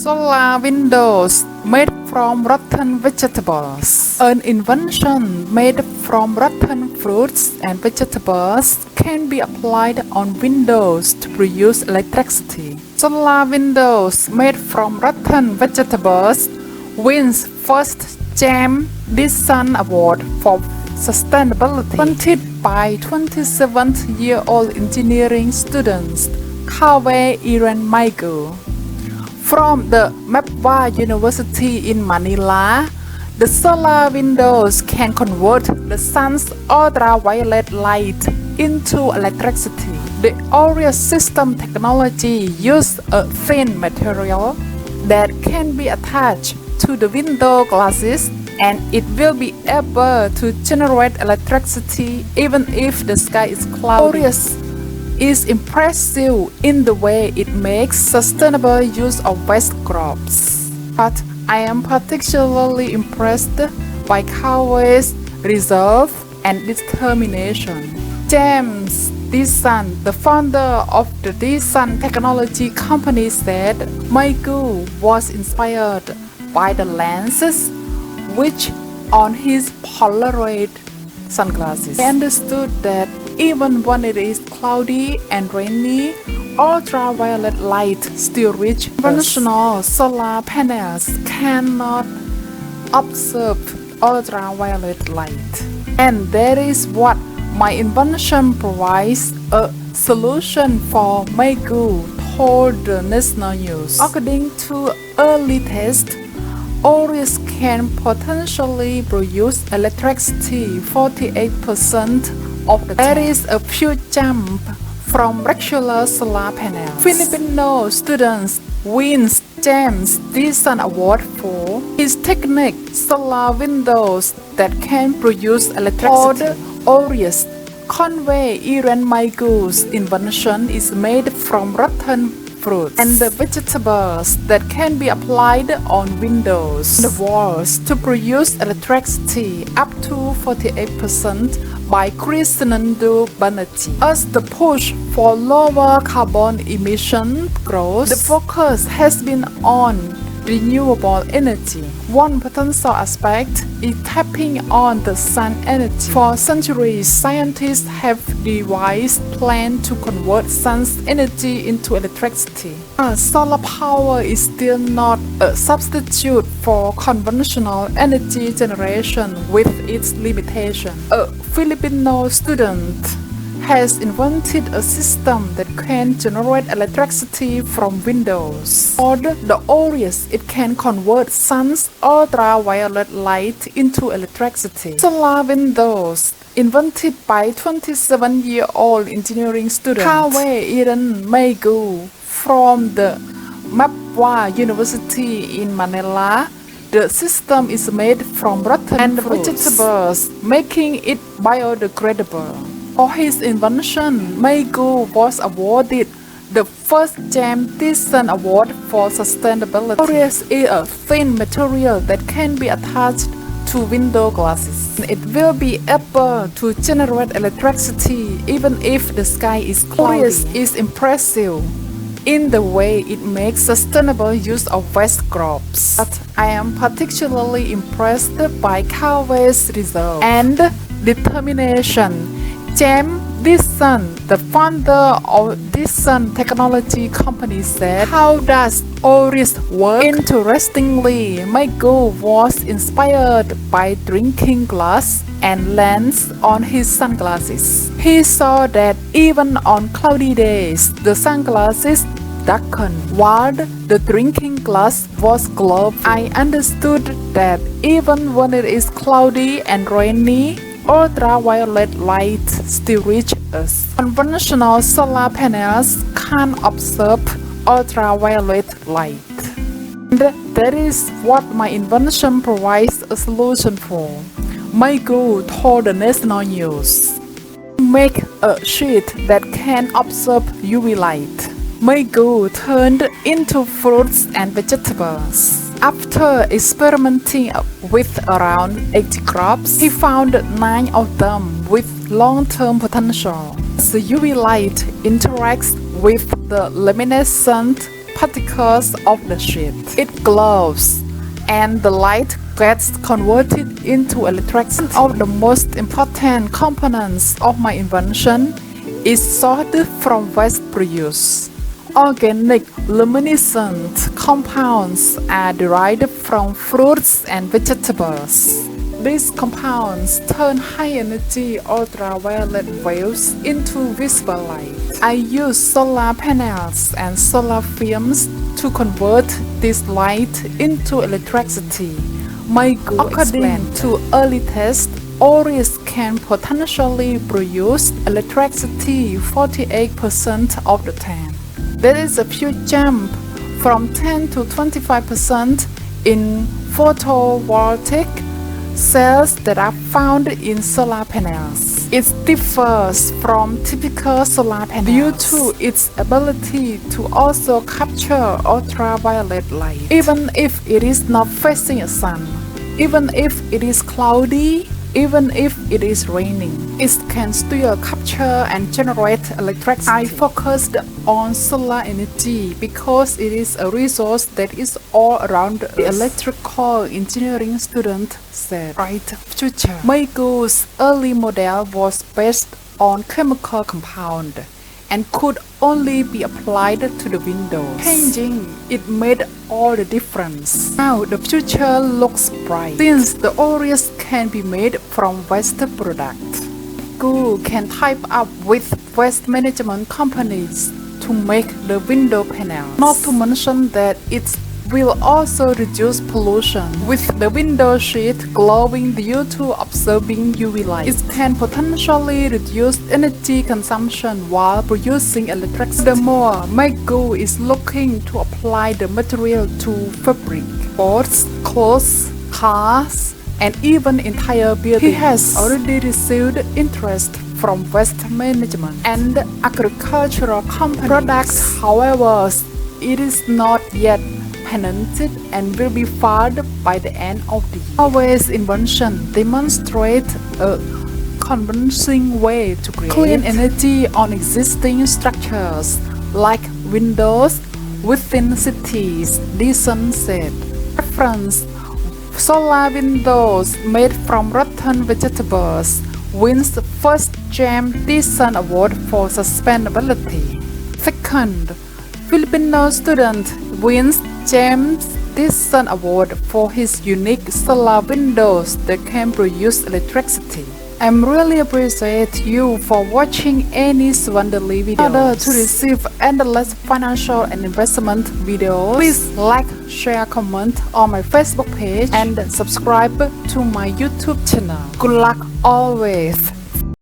Solar windows made from rotten vegetables. An invention made from rotten fruits and vegetables can be applied on windows to produce electricity. Solar windows made from rotten vegetables wins first GEM Design Award for Sustainability, granted by 27-year-old engineering students Kawe Iran Michael. From the Mapwa University in Manila, the solar windows can convert the sun's ultraviolet light into electricity. The Aureus system technology uses a thin material that can be attached to the window glasses, and it will be able to generate electricity even if the sky is cloudy. Aureus is impressive in the way it makes sustainable use of waste crops. But I am particularly impressed by Kawe's resolve and determination. James Desan, the founder of the Desan technology company, said Michael was inspired by the lenses which on his Polaroid sunglasses. He understood that even when it is cloudy and rainy, ultraviolet light still reaches us. Conventional solar panels cannot absorb ultraviolet light, and that is what my invention provides a solution for. Michael told the national news. According to early tests, Aureus can potentially produce electricity 48% of the time. That is a huge jump from regular solar panels. Filipino students wins James Desan Award for his technique solar windows that can produce electricity. Aureus Conway Iran Michael's invention is made from rotten fruits and the vegetables that can be applied on windows and the walls to produce electricity up to 48% by Krishnandu Banerjee. As the push for lower carbon emission grows, the focus has been on renewable energy. One potential aspect is tapping on the sun energy. For centuries, scientists have devised plans to convert sun's energy into electricity. Solar power is still not a substitute for conventional energy generation with its limitation. A Filipino student has invented a system that can generate electricity from windows. For the Aureus, it can convert sun's ultraviolet light into electricity. Solar windows, invented by 27-year-old engineering student Kawe Iran Michael from the Mapwa University in Manila. The system is made from rotten vegetables, making it biodegradable. For his invention, Michael was awarded the first GEM Design Award for Sustainability. Aureus is a thin material that can be attached to window glasses. It will be able to generate electricity even if the sky is cloudy. Aureus is impressive in the way it makes sustainable use of waste crops. But I am particularly impressed by Kawe's resolve and determination. James Desan, the founder of Desan technology company, said, "How does Aureus work?" Interestingly, Michael was inspired by drinking glass and lens on his sunglasses. He saw that even on cloudy days, the sunglasses darkened while the drinking glass was glowing. I understood that even when it is cloudy and rainy, ultraviolet light still reaches us. Conventional solar panels can't absorb ultraviolet light. And that is what my invention provides a solution for. Michael told the national news. Make a sheet that can absorb UV light. Michael turned into fruits and vegetables. After experimenting with around 80 crops, he found 9 of them with long-term potential. As the UV light interacts with the luminescent particles of the sheet. It glows, and the light gets converted into electricity. One of the most important components of my invention is sorted from waste produce. Organic luminescent compounds are derived from fruits and vegetables. These compounds turn high-energy ultraviolet waves into visible light. I use solar panels and solar films to convert this light into electricity. According to early tests, Oris can potentially produce electricity 48% of the time. There is a huge jump from 10 to 25% in photovoltaic cells that are found in solar panels. It differs from typical solar panels due to its ability to also capture ultraviolet light. Even if it is not facing a sun, even if it is cloudy, even if it is raining, it can still capture and generate electricity. I focused on solar energy because it is a resource that is all around us. The electrical engineering student said, "Bright future." Maygo's early model was based on chemical compound and could only be applied to the windows. Changing it made all the difference. Now the future looks bright since the Oris can be made from waste products. Google can type up with waste management companies to make the window panel. Not to mention that it will also reduce pollution. With the window sheet glowing due to absorbing UV light, it can potentially reduce energy consumption while producing electricity. Furthermore, Maygo is looking to apply the material to fabric, boats, clothes, cars, and even entire buildings. He has already received interest from waste management and agricultural companies. Products, however, it is not yet patented and will be filed by the end of the year. Always invention demonstrate a convincing way to create clean energy on existing structures like windows within cities, Dyson said. Reference: solar windows made from rotten vegetables wins the first Gem Dyson Award for sustainability. Second, Filipino student wins James Dyson Award for his unique solar windows that can produce electricity. I'm really appreciate you for watching any Sovann Daily videos. In order to receive endless financial and investment videos, please like, share, comment on my Facebook page and subscribe to my YouTube channel. Good luck always!